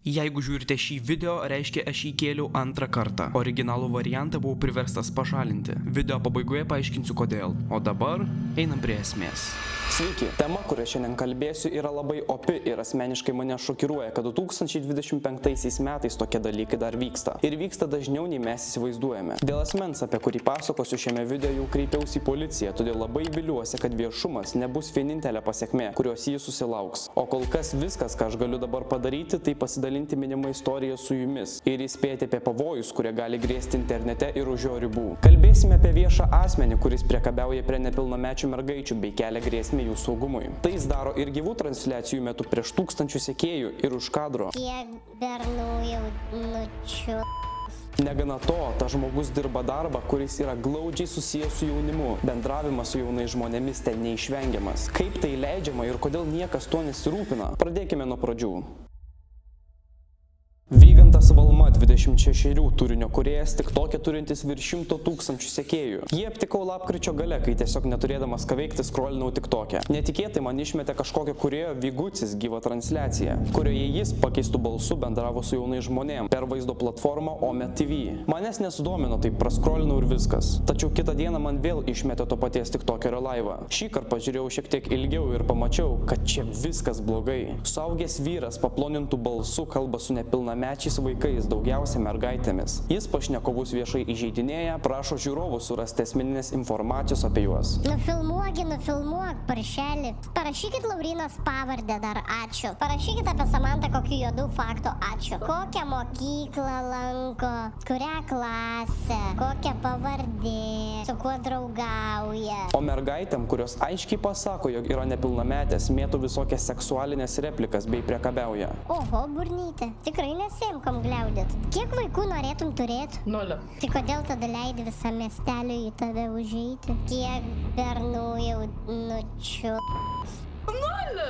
Jeigu žiūrite šį video, reiškia aš jį kėliau antrą kartą. Originalų variantą buvau priverstas pašalinti. Video pabaigoje paaiškinsiu kodėl. O dabar einam prie esmės. Sveiki, tema, kurią šiandien kalbėsiu, yra labai opi ir asmeniškai mane šokiruoja, kad 2025 metais tokie dalykai dar vyksta. Ir vyksta dažniau nei mes įsivaizduojame. Dėl asmens, apie kurį pasakosiu šiame video, jau kreipiausi į policiją, todėl labai viliuosi, kad viešumas nebus vienintelė pasekmė, kurios jį susilauks. O kol kas viskas, ką aš galiu dabar padaryti, tai pasidalinti minimą istoriją su jumis ir įspėti apie pavojus, kurie gali grėsti internete ir už jo ribų. Kalbėsime apie viešą asmenį, kuris priekabiauja prie nepilnamečių mergaičių bei kelia grėsmę jų saugumui. Tai jis daro ir gyvų transliacijų metu prieš tūkstančių sekėjų ir už kadro. Kiek bernų jaunučių. Negana to, tas žmogus dirba darbą, kuris yra glaudžiai susijęs su jaunimu. Bendravimas su jaunais žmonėmis ten neišvengiamas. Kaip tai leidžiama ir kodėl niekas tuo nesirūpina? Pradėkime nuo pradžių. Vygantas Valma, 26, turinio kūrėjas, TikTok'e turintis virš 100 000 sekėjų. Jį aptikau lapkričio gale, kai tiesiog neturėdamas ką veikti scrollinau TikTok'e. Netikėtai man išmetė kažkokio kūrėjo Vygucis gyvą transliaciją, kurioje jis pakeistų balsu bendravo su jaunais žmonėm per vaizdo platformą Omet TV. Manęs nesudomino, tai prascrollinau ir viskas. Tačiau kitą dieną man vėl išmetė to paties TikTokerio laivą. Šįkart pažiūrėjau šiek tiek ilgiau ir pamačiau, kad čia viskas blogai. Suaugęs vyras paplonintų balsu kalba su nepilnamečiais vaikais, daugiausia mergaitėmis. Jis pašnekovus viešai įžeidinėja, prašo žiūrovų surasti asmeninės informacijos apie juos. Nufilmuok, paršelį. Parašykit Laurinos pavardę dar, ačiū. Parašykit apie Samantą kokių juodų faktų, ačiū. Kokią mokyklą lanko, kurią klasę, kokią pavardė, su kuo draugauja. O mergaitėm, kurios aiškiai pasako, jog yra nepilnametės, mėtų visokias seksualinės replikas bei priekabiauja. Oho, burnytė, tikrai nesėm kam gliaudėt. Kiek vaikų norėtum turėti? 0. Tai kodėl tada leidi visą miestelį į tave užeiti? Kiek bernų jaunučių? 0.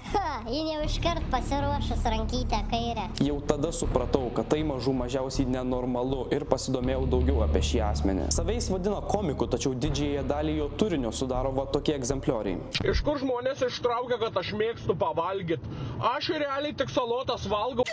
Ha, ji jau iškart pasiruošus rankytę kairę. Jau tada supratau, kad tai mažų mažiausiai nenormalu ir pasidomėjau daugiau apie šį asmenį. Savais vadina komiku, tačiau didžiąją dalį jo turinio sudaro va tokie egzemplioriai. Iš kur žmonės ištraukia, kad aš mėgstu pavalgyti? Aš realiai tik salotas valgau.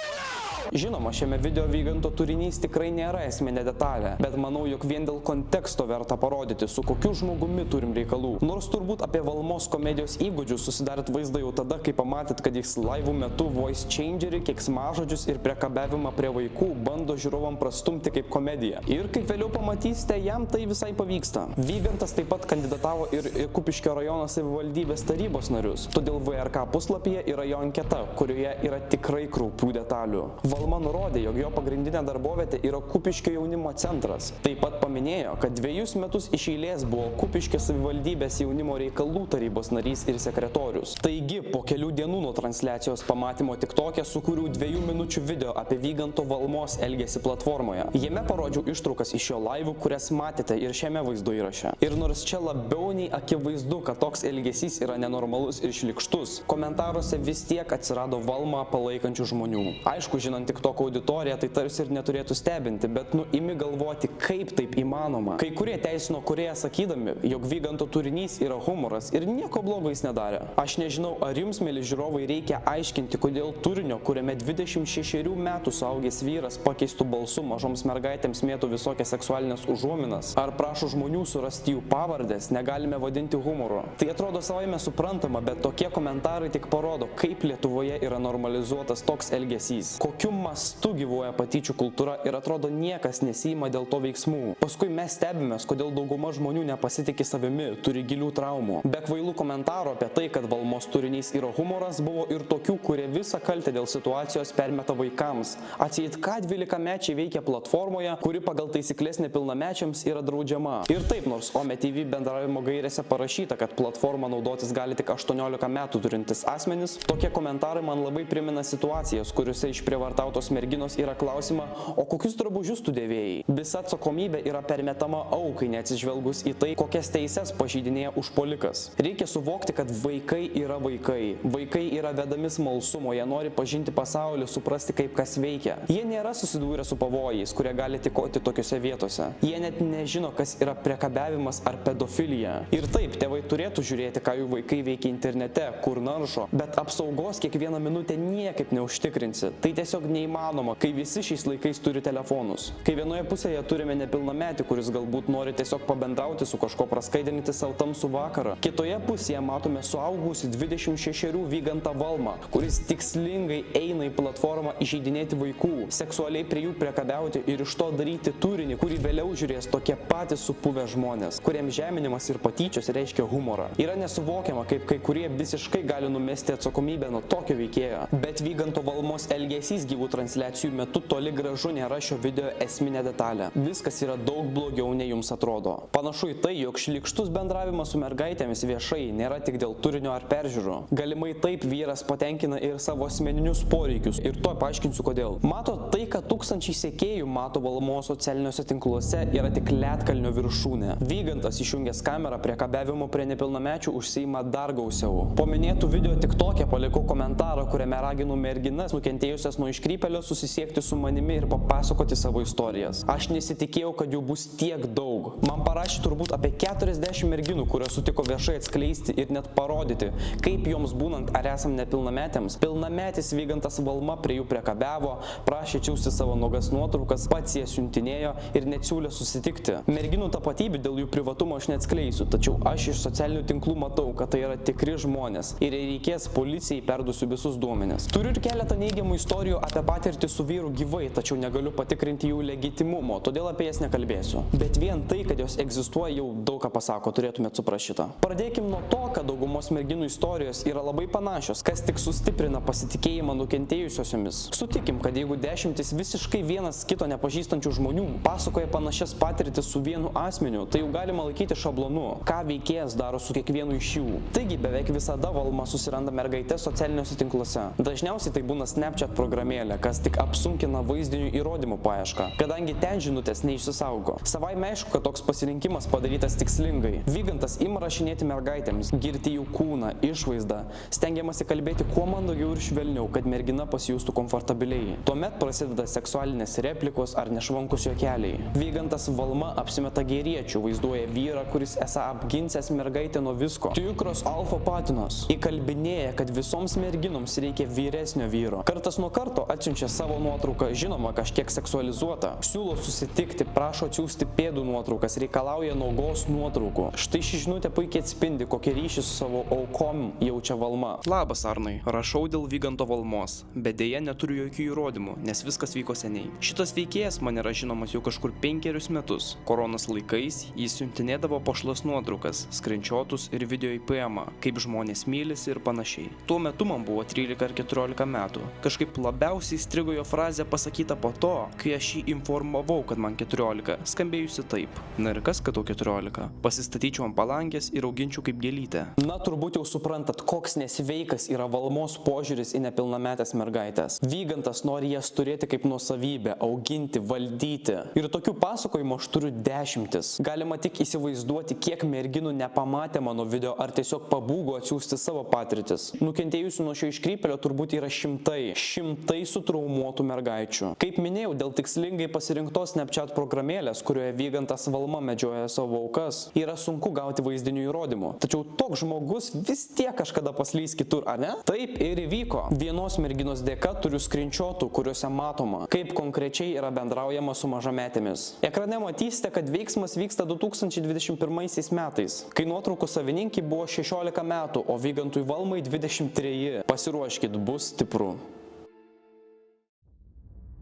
Žinoma, šiame video Vyganto turinys tikrai nėra esminė detalė, bet manau, jog vien dėl konteksto verta parodyti, su kokiu žmogumi turim reikalų. Nors turbūt apie Valmos komedijos įgūdžius susidarėt vaizdą jau tada, kai pamatėt, kad jis laivų metu voice changerį, keiksmažodžius ir priekabiavimą prie vaikų bando žiūrovam prastumti kaip komediją. Ir kaip vėliau pamatysite, jam tai visai pavyksta. Vygantas taip pat kandidatavo ir Kupiškio rajono savivaldybės tarybos narius. Todėl VRK puslapyje yra jo anketa, kurioje yra tikrai kraupių detalių. Valma nurodė, jog jo pagrindinė darbovietė yra Kupiškio jaunimo centras. Taip pat paminėjo, kad 2 metus iš eilės buvo Kupiškio savivaldybės jaunimo reikalų tarybos narys ir sekretorius. Taigi, po kelių dienų nuo transliacijos pamatymo TikTok'e sukūriau 2 minučių video apie Vyganto Valmos elgesį platformoje. Jame parodžiau ištraukas iš jo laivų, kurias matėte ir šiame vaizdo įraše. Ir nors čia labiau nei akivaizdu, kad toks elgesys yra nenormalus ir šlykštus, komentaruose vis tiek atsirado Valmą palaikančių žmonių. Aišku, žinant TikTok auditoriją, tai tarsi ir neturėtų stebinti, bet imi galvoti, kaip taip įmanoma. Kai kurie teisino kūrėją sakydami, jog Vyganto turinys yra humoras ir nieko blogo jis nedarė. Aš nežinau, ar jums, mėly žiūrovai, reikia aiškinti, kodėl turinio, kuriame 26 metų suaugęs vyras pakeistų balsu mažoms mergaitėms mėtų visokias seksualinės užuominas, ar prašo žmonių surasti jų pavardės, negalime vadinti humoru. Tai atrodo savaime suprantama, bet tokie komentarai tik parodo, kaip Lietuvoje yra normalizuotas toks elgesys. Kokiu mastu gyvuoja patyčių kultūra ir atrodo niekas nesiima dėl to veiksmų. Paskui mes stebimės, kodėl dauguma žmonių nepasitikė savimi, turi gilių traumų. Be kvailų komentarų apie tai, kad Valmos turinys yra humoras, buvo ir tokių, kurie visą kaltę dėl situacijos permeta vaikams. Atseit, ką 12-mečiai veikia platformoje, kuri pagal taisyklės nepilnamečiams yra draudžiama. Ir taip, nors Omet TV bendravimo gairėse parašyta, kad platformą naudotis gali tik 18 metų turintis asmenys, tokie komentarai man labai primena situacijas, kuriuose išprievartautos merginos yra klausima, o kokius drabužius tu dėvėjai? Visa atsakomybė yra permetama aukai, neatsižvelgus į tai, kokias teises pažeidinėja užpuolikas. Reikia suvokti, kad vaikai yra vaikai. Vaikai yra vedami smalsumo, jie nori pažinti pasaulį, suprasti, kaip kas veikia. Jie nėra susidūrę su pavojais, kurie gali tikoti tokiuose vietose. Jie net nežino, kas yra priekabiavimas ar pedofilija. Ir taip, tėvai turėtų žiūrėti, ką jų vaikai veikia internete, kur naršo, bet apsaugos kiekvieną minutę niekaip neužtikrinsi. Tai tiesiog neįmanoma, kai visi šiais laikais turi telefonus. Kai vienoje pusėje turime nepilnametį, kuris galbūt nori tiesiog pabendrauti su kažko, praskaidrinti savo tamsų vakarą. Kitoje pusėje matome suaugusį 26 Vygantą Valmą, kuris tikslingai eina į platformą įžeidinėti vaikų, seksualiai prie jų priekabiauti ir iš to daryti turinį, kurį vėliau žiūrės tokie patys supuvę žmonės, kuriems žeminimas ir patyčios reiškia humorą. Yra nesuvokiama, kaip kai kurie visiškai gali numesti atsakomybę nuo tokio veikėjo. Bet Vyganto Valmos elgesys gyvų transliacijų metu toli gražu nėra šio video esminė detalė. Viskas yra daug blogiau nei jums atrodo. Panašu į tai, jog šlykštus bendravimas su mergaitėmis viešai nėra tik dėl turinio ar peržiūrų. Galimai taip vyras patenkina ir savo asmeninius poreikius. Ir to paaiškinsiu kodėl. Mato tai, kad tūkstančiai sekėjų mato Valmos socialiniuose tinkluose yra tik ledkalnio viršūnė. Vygantas išjungęs kamerą priekabiavimo prie nepilnamečių užsiima dar gausiau. Po minėtų video TikTok'e palikau komentarą, kuriame raginu merginas nukentėjusias nuo iškrypėlio susisiekti su manimi ir papasakoti savo istorijas. Aš nesitikėjau, kad jų bus tiek daug. Man parašė turbūt apie 40 merginų, kurios sutiko viešai atskleisti ir net parodyti, kaip joms būnant ar esam nepilnametėms. Pilnametis Vygantas Valma prie jų priekabiavo, prašė atsiųsti savo nuogas nuotraukas, pats jas siuntinėjo ir net siūlė susitikti. Merginų tapatybių dėl jų privatumo aš neatskleisiu, tačiau aš iš socialinių tinklų matau, kad tai yra tikri žmonės ir jei reikės, policijai perduosiu visus duomenis. Turiu ir keletą neigiamų istorijų apie patirtį su vyru gyvai, tačiau negaliu patikrinti jų legitimumo, todėl apie jas nekalbėsiu. Bet vien tai, kad jos egzistuoja, jau daug ką pasako, turėtumėt suprasti šitą. Pradėkim nuo to, kad daugumos merginų istorijos yra labai panašios, kas tik sustiprina pasitikėjimą nukentėjusiosiomis. Sutikim, kad jeigu dešimtis visiškai vienas kito nepažįstančių žmonių pasakoja panašias patirtis su vienu asmeniu, tai jau galima laikyti šablonu, ką veikėjas daro su kiekvienu iš jų. Taigi beveik visada Valma susiranda mergaitės socialiniuose tinkluose. Dažniausiai tai būna Snapchat programėlė, kas tik apsunkina vaizdinių įrodymų paiešką, kadangi ten žinutės neišsisaugo. Savaime aišku, kad toks pasirinkimas padarytas tikslingai. Vygantas ima rašinėti mergaitėms, girti jų kūną, išvaizdą, stengiamasi kalbėti kuo mandagiau ir švelniau, kad mergina pasijustų komfortabiliai. Tuomet prasideda seksualinės replikos ar nešvankus juokeliai. Vygantas Valma apsimeta geriečių, vaizduoja vyrą, kuris esą apginsęs mergaitę nuo visko. Tikros alfa patinos. Įkalbinėja, kad visoms merginoms reikia vyresnio vyro. Kartas nuo karto atsiunčia savo nuotrauką, žinoma, kažkiek seksualizuota. Siūlo susitikti, prašo atsiųsti pėdų nuotraukas, reikalauja nuogos nuotraukų. Štai ši žinutė puikiai atspindi, kokį ryšį su savo aukom jaučia Valma. Labas Arnai, rašau dėl Vyganto Valmos, bet dėja neturiu jokių įrodymų, nes viskas vyko seniai. Šitas veikėjas man yra žinomas jau kažkur 5 metus. Koronos laikais jis siuntinėdavo pošlas nuotraukas, skrinčiotus ir video į PM, kaip žmonės mylisi ir panašiai. Tuo metu man buvo 13 ar 14 metų. Kažkaip labiausiai įstrigo jo frazė pasakyta po to, kai aš jį informavau, kad man 14, skambėjusi taip. Na ir kas, kad tau 14? Pasistatyčiau ant palangės ir auginčiau kaip gėlytę. Na turbūt jau suprantat, koks nesveikas yra Valmos požiūris į nepilnametės mergaitės. Vygantas nori jas turėti kaip nuosavybę, auginti, valdyti. Ir tokių pasakojimų aš turiu dešimtis. Galima tik įsivaizduoti, kiek merginų nepamatė mano video ar tiesiog pabūgo atsiųsti savo patirtis. Nukentėjusių nuo šio iškrypėlio turbūt yra šimtai sutraumuotų mergaičių. Kaip minėjau, dėl tikslingai pasirinktos Snapchat programėlės, kurioje Vygantas Valma medžioja savo aukas, yra sunku gauti vaizdinių įrodymų. Tačiau toks žmogus vis tiek kažkada paslys kitur, ar ne? Taip ir įvyko. Vienos merginos dėka turiu skrinčiotų, kuriuose matoma, kaip konkrečiai yra bendraujama su mažametėmis. Ekrane matysite, kad veiksmas vyksta 2021 metais, kai nuotraukų savininkį buvo 16 metų, o Vygantui Valmai 23. Pasiruoškit, bus stipru.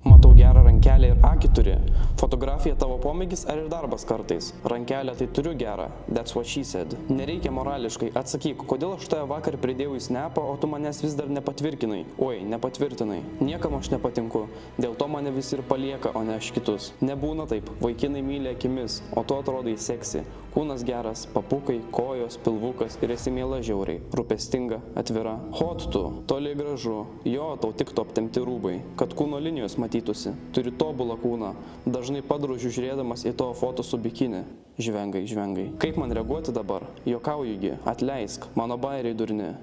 Matau gerą rankelę ir akį turi. Fotografija tavo pomėgis ar ir darbas kartais? Rankelę tai turiu gerą. That's what she said. Nereikia morališkai. Atsakyk, kodėl aš tave vakar pridėjau į snapą, o tu manęs vis dar nepatvirtinai? Oi, nepatvirtinai. Niekam aš nepatinku. Dėl to mane visi ir palieka, o ne aš kitus. Nebūna taip. Vaikinai myli akimis, o tu atrodai seksi. Kūnas geras, papukai, kojos, pilvukas ir esi miela žiauriai. Rūpestinga, atvira. Hot tu. Toli gražu. Jo, tau tik to aptempti rūbai. Kad kūno linijos matytųsi. Turi tobulą kūną. Dažnai padrožiu žiūrėdamas į tavo foto su bikini. Žvengai. Kaip man reaguoti dabar? Juokaujugi. Atleisk. Mano bairiai durni.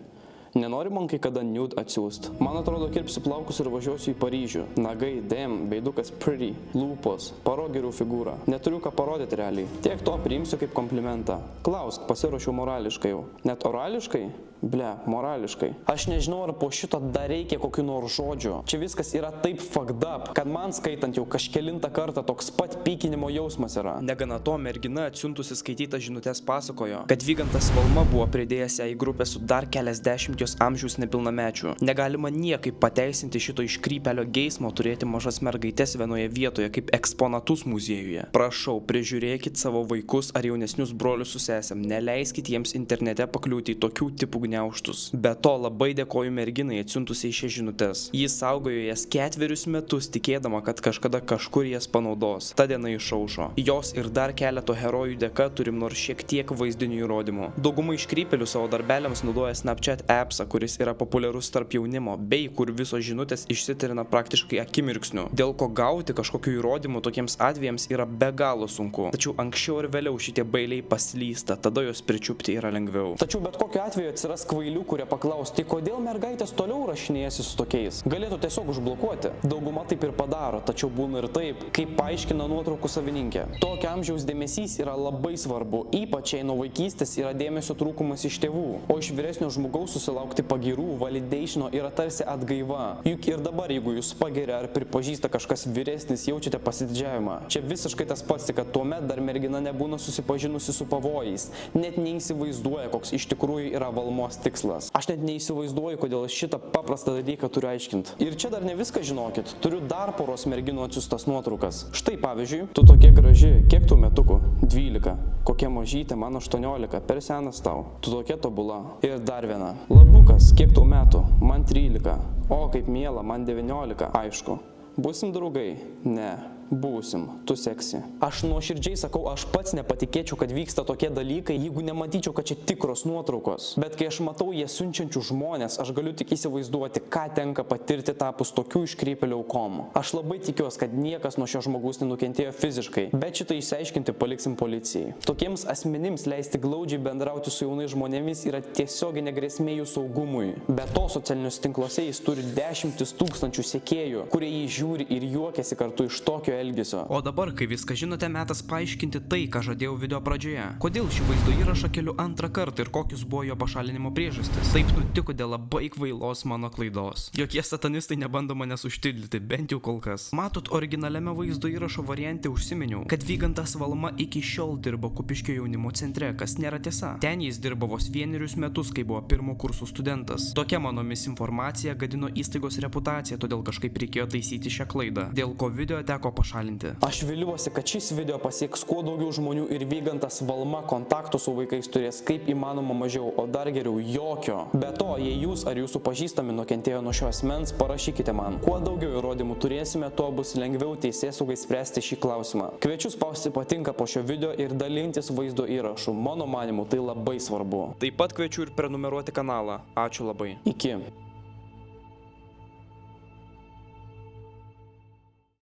Nenori man kai kada nude atsiųst. Man atrodo, kirpsiu plaukus ir važiuosiu į Paryžių. Nagai, damn, veidukas pretty, lūpos, paro geriau figūrą. Neturiu ką parodyti realiai. Tiek to priimsiu kaip komplimentą. Klausk, pasiruošiau morališkai jau. Net orališkai? Ble, morališkai. Aš nežinau, ar po šito dar reikia kokių nors žodžių. Čia viskas yra taip fucked up, kad man skaitant jau kažkelintą kartą toks pat pykinimo jausmas yra. Negana to, mergina atsiuntusi skaitytą žinutės pasakojo, kad Vygantas Valma buvo pridėjęs ją į grupę su dar keliasdešimties amžiaus nepilnamečių. Negalima niekaip pateisinti šito iškrypelio geismo turėti mažas mergaitės vienoje vietoje kaip eksponatus muziejuje. Prašau, prižiūrėkit savo vaikus ar jaunesnius brolius su sesėm, neleiskit jiems internete pakliūti į tokių tipų gniaužtus. Be to, labai dėkoju merginai atsiuntusiai šias žinutes. Jis saugojo jas 4 metus, tikėdama, kad kažkada kažkur jas panaudos. Ta diena išaušo. Jos ir dar keleto herojų dėka turim nors šiek tiek vaizdinių įrodymų. Dauguma iškrypėlių savo darbeliams naudoja Snapchat appsą, kuris yra populiarus tarp jaunimo, bei kur visos žinutės išsitrina praktiškai akimirksniu. Dėl ko gauti kažkokių įrodymų tokiems atvejams yra be galo sunku. Tačiau anksčiau ir vėliau šitie bailiai paslysta, tada jos pričiupti yra lengviau. Tačiau bet kokiu atveju atsiras kvailių, kurie paklaus, tai kodėl mergaitės toliau rašinėjasi su tokiais? Galėtų tiesiog užblokuoti. Dauguma taip ir padaro, tačiau būna ir taip, kaip paaiškina nuotraukų savininkė. Tokio amžiaus dėmesys yra labai svarbu, ypač jei nuo vaikystės yra dėmesio trūkumas iš tėvų, o iš vyresnio žmogaus susilaukti pagyrų, validationo yra tarsi atgaiva. Juk ir dabar, jeigu jūs pagiria ar pripažįsta kažkas vyresnis, jaučiate pasididžiavimą. Čia visiškai tas pats, tik kad tuomet dar mergina nebūna susipažinusi su pavojais, net neįsivaizduoja, koks iš tikrųjų yra Valmos tikslas. Aš net neįsivaizduoju, kodėl šitą paprastą dalyką turiu aiškinti. Ir čia dar ne viską žinokit, turiu dar poros merginų atsiųstas nuotraukas. Štai pavyzdžiui, tu tokia graži, kiek tų metukų? 12. Kokia mažytė, man 18, per senas tau. Tu tokia tobula. Ir dar viena. Labukas, kiek tau metų? Man 13. O, kaip miela, man 19, aišku. Būsim draugai? Ne. Būsim, tu seksi. Aš nuoširdžiai sakau, aš pats nepatikėčiau, kad vyksta tokie dalykai, jeigu nematyčiau, kad čia tikros nuotraukos. Bet kai aš matau jie siunčiančių žmonės, aš galiu tik įsivaizduoti, ką tenka patirti tapus tokių iškrypėlių aukom. Aš labai tikiuosi, kad niekas nuo šio žmogaus nenukentėjo fiziškai, bet šitą išsiaiškinti paliksim policijai. Tokiems asmenims leisti glaudžiai bendrauti su jaunais žmonėmis yra tiesioginė grėsmė jų saugumui. Be to, socialiniuose tinkluose jis turi dešimtis tūkstančių sekėjų, kurie jį žiūri ir juokiasi kartu iš tokio elgesio. O dabar, kai viską žinote, metas paaiškinti tai, ką žadėjau video pradžioje. Kodėl šį vaizdo įrašą keliu antrą kartą ir kokius buvo jo pašalinimo priežastis. Taip nutiko dėl labai kvailos mano klaidos. Jokie satanistai nebando manęs užtildyti, bent jau kol kas. Matot, originaliame vaizdo įrašo variante užsiminiau, kad Vygantas Valma iki šiol dirbo Kupiškio jaunimo centre, kas nėra tiesa. Ten jis dirbo vos 1 metus, kai buvo 1 kursų studentas. Tokia mano misinformacija gadino įstaigos reputaciją, todėl kažkaip reikėjo taisyti šią klaidą, dėl ko video teko pašalinti. Aš viliuosi, kad šis video pasieks kuo daugiau žmonių ir Vygantas Valma kontaktų su vaikais turės kaip įmanoma mažiau, o dar geriau jokio. Be to, jei jūs ar jūsų pažįstami nukentėjo nuo šio asmens, parašykite man. Kuo daugiau įrodymų turėsime, tuo bus lengviau teisėsaugai spręsti šį klausimą. Kviečiu spausti patinka po šio video ir dalintis vaizdo įrašu. Mano manimu, tai labai svarbu. Taip pat kviečiu ir prenumeruoti kanalą. Ačiū labai. Iki.